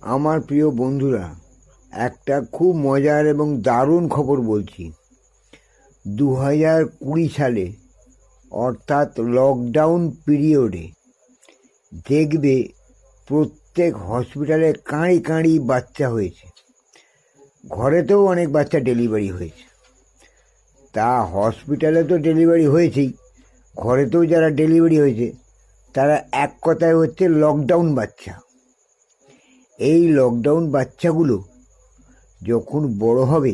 আমার প্রিয় বন্ধুরা, একটা খুব মজার এবং দারুণ খবর বলছি। 2020 সালে, অর্থাৎ লকডাউন পিরিয়ডে দেখবে প্রত্যেক হসপিটালে কাঁড়ি কাঁড়ি বাচ্চা হয়েছে। ঘরেতেও অনেক বাচ্চা ডেলিভারি হয়েছে। তা হসপিটালে তো ডেলিভারি হয়েছেই, ঘরেতেও যারা ডেলিভারি হয়েছে তারা এক কথায় হচ্ছে লকডাউন বাচ্চা। এই লকডাউন বাচ্চাগুলো যখন বড় হবে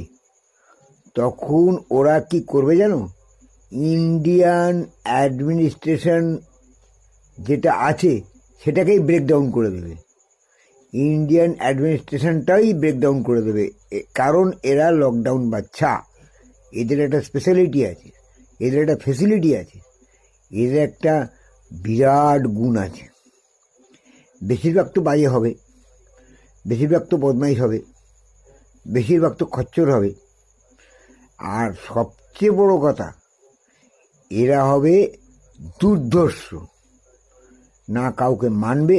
তখন ওরা কি করবে জানো? ইন্ডিয়ান অ্যাডমিনিস্ট্রেশন যেটা আছে সেটাকেই ব্রেকডাউন করে দেবে। ইন্ডিয়ান অ্যাডমিনিস্ট্রেশনটাই ব্রেকডাউন করে দেবে, কারণ এরা লকডাউন বাচ্চা। এদের একটা স্পেশালিটি আছে, এদের একটা ফেসিলিটি আছে, এদের একটা বিরাট গুণ আছে। বেশিরভাগ তো বাজে হবে, বেশিরভাগ তো বদমাইশ হবে, বেশিরভাগ তো খচ্চর হবে, আর সবচেয়ে বড় কথা, এরা হবে দুর্ধর্ষ। না কাউকে মানবে,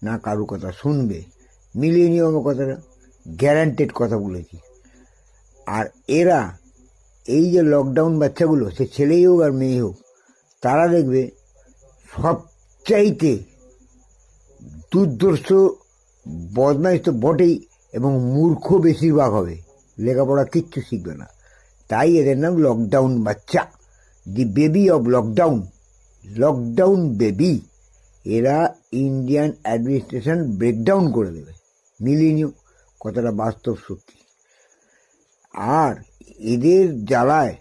না কারো কথা শুনবে। মিলিয়ে নিও আমার কথাটা, গ্যারান্টেড কথা বলেছি। আর এরা, এই যে লকডাউন বাচ্চাগুলো, সে ছেলেই হোক আর মেয়ে হোক, তারা দেখবে সবচাইতে দুর্ধর্ষ, বদমাইশ তো বটেই, এবং মূর্খ বেশিরভাগ হবে, লেখাপড়া কিচ্ছু শিখবে না। তাই এদের নাম লকডাউন বাচ্চা, দি baby of lockdown, lockdown baby. এরা ইন্ডিয়ান অ্যাডমিনিস্ট্রেশন ব্রেকডাউন করে দেবে। মিলিয়ে নিও, কথাটা বাস্তব সত্যি। আর এদের জ্বালায়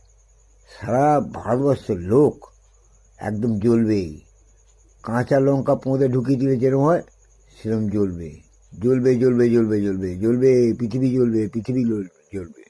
সারা ভারতবর্ষের লোক একদম জ্বলবে। কাঁচা লঙ্কা পোঁদে ঢুকিয়ে দিলে যেরকম হয় সেরকম জ্বলবে, জ্বলবে, জ্বলবে, জ্বলবে, জ্বলবে, জ্বলবে, পৃথিবী জ্বলবে, পৃথিবী জ্বলবে।